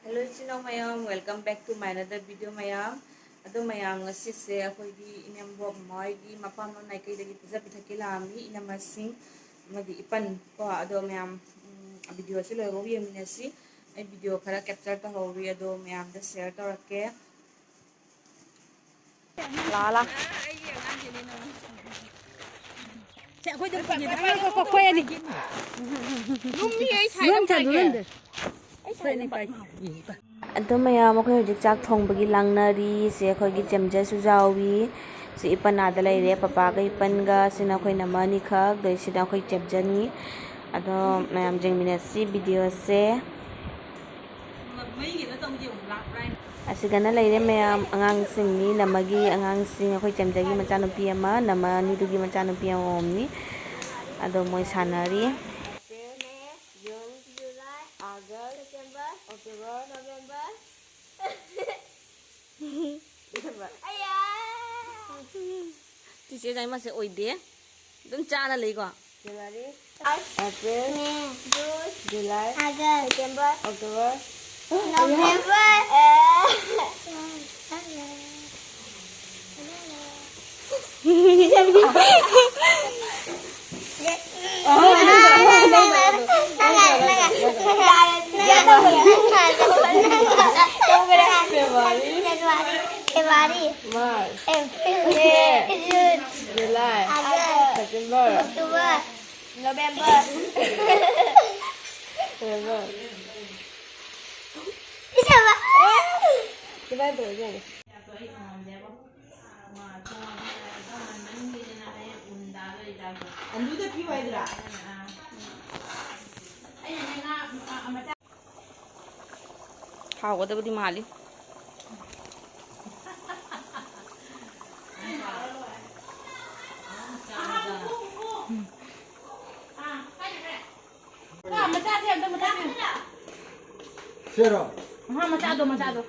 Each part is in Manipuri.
Hello chino mayam, welcome back to my another video mayam. Ado mayam ngasi se akoigi inambok moigi mapam no nai kai dagi pizza pithakila ami inamasing madi ipan ko ado mayam video se logo bi aminasi ai video khara capture ta howi ado mayam da share ta rakke la sẽ khôi được gì đấy có khoe đi đúng như ấy thấy không phải kìa Ado mayam akhoi hojik chak thongbagi langnari se akhoi gi chamja su jawi se ipan ada laire papa ga ipan ga sina akhoi namani kha gai sina akhoi chapjani ado mayam jengminasi video se asigana laire mayam angang singni namagi angang sing akhoi chamjagi machanupi ama namani dugi machanupi omni ado moi sanari Chị sẽ mà sẽ ôi đế đúng cha là lấy quả April, June, July, August, September, October, November. February, March, April, June, July, August, September, October, November. 하고도 말이 macam dia tu macam ni Sero. macam tu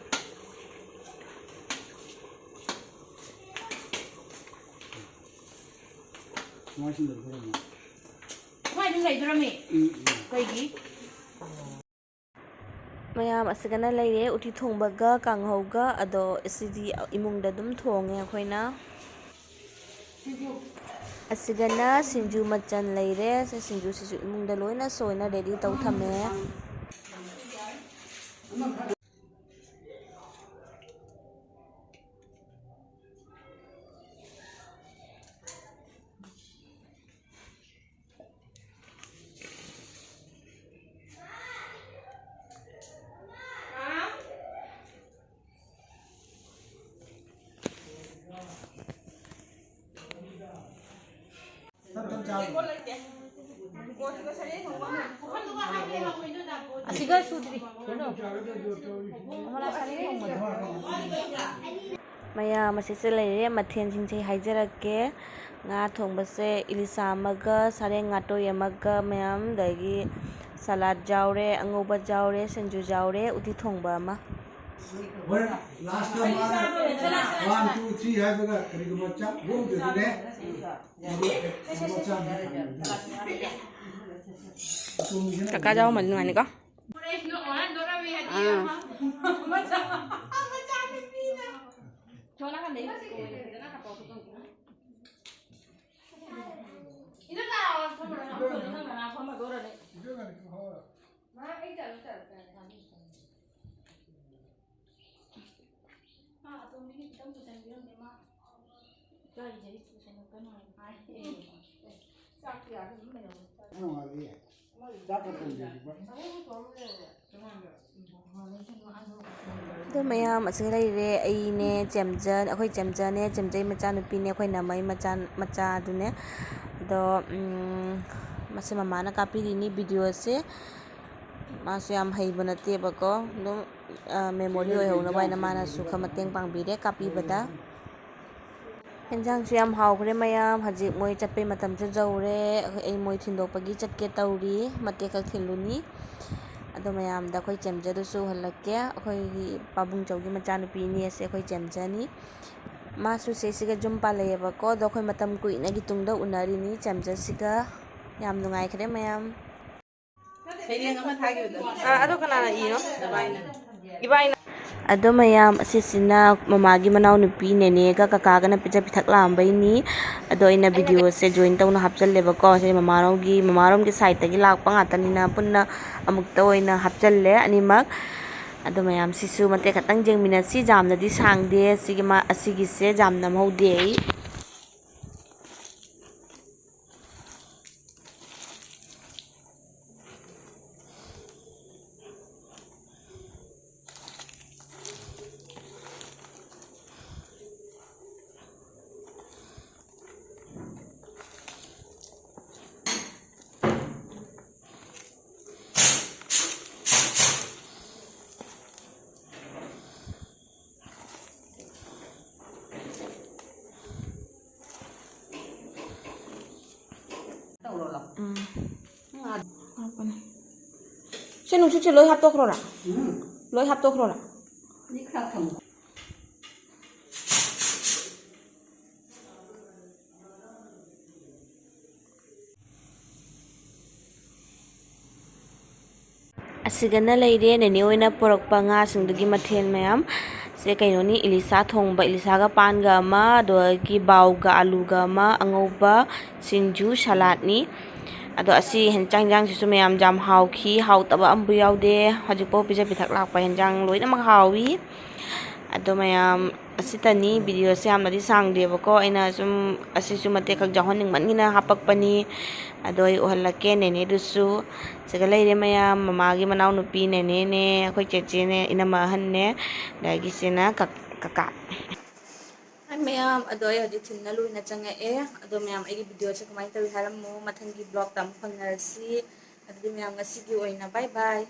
Masih dah berapa? mai đứng đây rồi mẹ cây gì mayam asigana laire uti thongbaga kanghauga ado sidi imungda dum thonge khoina asigana sinju machan laire se sinju sisu imungda loina soina ready tau thame asigar sudri mayam asise laire mathen singchei haijarake nga thongbase ilisa amaga sareng ngato yamaga mayam dagi salad jaure angoba jaure sinju jaure uti thongba ama Last time 1, 2, 3 hai baga kari macam boom tu deh. kakak jauh mana ni kau Ado mayam asing laire ai ne chamjan akhoi chamja ne chamjai macha nupi ne akhoi namai macha dune ado mase mama na kapiri ni video se masu yam haiba nate bako dum memory oi hona bai na mana su khamateng pangbire kapi bada Enjang su yam hawgre mayam hajik moi chatpe matam chu jaure ai moi thindokpagi chatke tauri mate kal thiluni ado mayam da khoi chamja du su halakke khoi pabung chawgi machanupi ni ase khoi chamja ni masu se siga jumpa leyeba ko do khoi matam kuina gi tungda unari ni chamja siga yam nungai khre mayam Saya yang apa tadi itu? Aduh kenapa ini no? ꯑꯗꯣ ꯃꯌꯥꯝ ꯑꯁꯤꯁꯤꯅ ꯃꯃꯥꯒꯤ ꯃꯅꯥꯎꯅꯨꯄꯤ ꯅꯦꯅꯦꯒ ꯀꯀꯥꯒꯅ ꯄꯤꯖ ꯄꯤꯊꯛ ꯂꯥꯛꯑꯝꯕꯩꯅꯤ ꯑꯗꯣ ꯑꯩꯅ ꯚꯤꯗꯤꯑꯣꯁꯦ ꯖꯣꯏꯟ ꯇꯧꯅ ꯍꯥꯞꯆꯜꯂꯦꯕꯀꯣ ꯁꯤ ꯃꯃꯥꯔꯣꯝꯒꯤ ꯁꯥꯏꯠꯇꯒꯤ ꯂꯥꯛꯄ ꯉꯥꯛꯇꯅꯤꯅ ꯄꯨꯟꯅ ꯑꯃꯨꯛꯇ ꯑꯣꯏꯅ ꯍꯥꯞꯆꯜꯂꯦ ꯑꯅꯤꯃꯛ ꯑꯗꯣ ꯃꯌꯥꯝ ꯁꯤꯁꯨ ꯃꯇꯦꯛ ꯈꯛꯇꯪ ꯌꯦꯡꯃꯤꯟꯅꯁꯤ ꯖꯥꯝꯅꯗꯤ ꯁꯥꯡꯗꯦ ꯑꯁꯤꯒꯤꯁꯦ ꯖꯥꯝ ꯅꯝꯍꯧꯗꯦ ꯑꯩ ꯁꯤ ꯅꯨꯡꯁꯤꯠꯁꯦ ꯂꯣꯏ ꯍꯥꯞꯇꯣꯛꯈ꯭ꯔꯣꯔꯥ ꯂꯣꯏ ꯍꯥꯞꯇꯣꯛꯈ꯭ꯔꯣꯔꯥ ꯑꯁꯤꯒꯅ ꯂꯩꯔꯦ ꯅꯦꯅꯦ ꯑꯣꯏꯅ ꯄꯨꯔꯛꯄ ꯉꯥꯁꯤꯡꯗꯨꯒꯤ ꯃꯊꯦꯜ ꯃꯌꯥꯝ ꯁꯦ ꯀꯩꯅꯣꯅꯤ ꯏꯂꯤꯁꯥ ꯊꯣꯡꯕ ꯏꯂꯤꯁꯥꯒ ꯄꯥꯟꯒ ꯑꯃ ꯑꯗꯒꯤ ꯕꯥꯎꯒ ꯑꯂꯨꯒ ꯑꯃ ꯑꯉꯧꯕ ꯁꯤꯡꯖꯨ ꯁꯂꯥꯠꯅꯤ ꯑꯗꯣ ꯑꯁꯤ ꯍꯦꯟꯖꯥꯡꯁꯤꯁꯨ ꯃꯌꯥꯝ ꯌꯥꯝ ꯍꯥꯎꯈꯤ ꯍꯥꯎꯇꯕ ꯑꯝꯕꯨ ꯌꯥꯎꯗꯦ ꯍꯧꯖꯤꯛꯐꯥꯎ ꯄꯤꯖ ꯄꯤꯊꯛ ꯂꯥꯛꯄ ꯍꯦꯟꯖꯥꯡ ꯂꯣꯏꯅꯃꯛ ꯍꯥꯎꯋꯤ ꯑꯗꯣ ꯃꯌꯥꯝ ꯑꯁꯤꯇꯅꯤ ꯚꯤꯗꯤꯑꯣꯁꯦ ꯌꯥꯝꯅꯗꯤ ꯁꯥꯡꯗꯦꯕꯀꯣ ꯑꯩꯅ ꯁꯨꯝ ꯑꯁꯤꯁꯨ ꯃꯇꯦꯛ ꯈꯛ ꯌꯥꯎꯍꯟꯅꯤꯡꯃꯟꯒꯤꯅ ꯍꯥꯞꯄꯛꯄꯅꯤ ꯑꯗꯣ ꯑꯩ ꯎꯍꯜꯂꯛꯀꯦ ꯅꯦꯅꯦꯗꯨꯁꯨ ꯁꯤꯗ ꯂꯩꯔꯦ ꯃꯌꯥꯝ ꯃꯃꯥꯒꯤ ꯃꯅꯥꯎꯅꯨꯄꯤ ꯅꯦꯅꯦꯅꯦ ꯑꯩꯈꯣꯏ ꯆꯦꯆꯦꯅꯦ ꯏꯅꯝꯃ ꯑꯍꯟꯅꯦ ꯑꯗꯒꯤ ꯁꯤꯅ ꯀꯀꯥ ꯃꯌꯥꯝ ꯑꯗꯣ ꯑꯩ ꯍꯧꯖꯤꯛ ꯊꯤꯟꯅ ꯂꯣꯏꯅ ꯆꯪꯉꯛꯑꯦ ꯑꯗꯣ ꯃꯌꯥꯝ ꯑꯩꯒꯤ ꯚꯤꯗꯤꯑꯣꯁꯦ ꯀꯃꯥꯏꯅ ꯇꯧꯋꯤ ꯍꯥꯏꯔꯝꯃꯣ ꯃꯊꯪꯒꯤ ꯕ꯭ꯂꯣꯛꯇ ꯑꯃꯨꯛ ꯐꯪꯅꯔꯁꯤ ꯑꯗꯨꯗꯤ ꯃꯌꯥꯝ ꯉꯁꯤꯒꯤ ꯑꯣꯏꯅ ꯕꯥꯏ ꯕꯥꯏ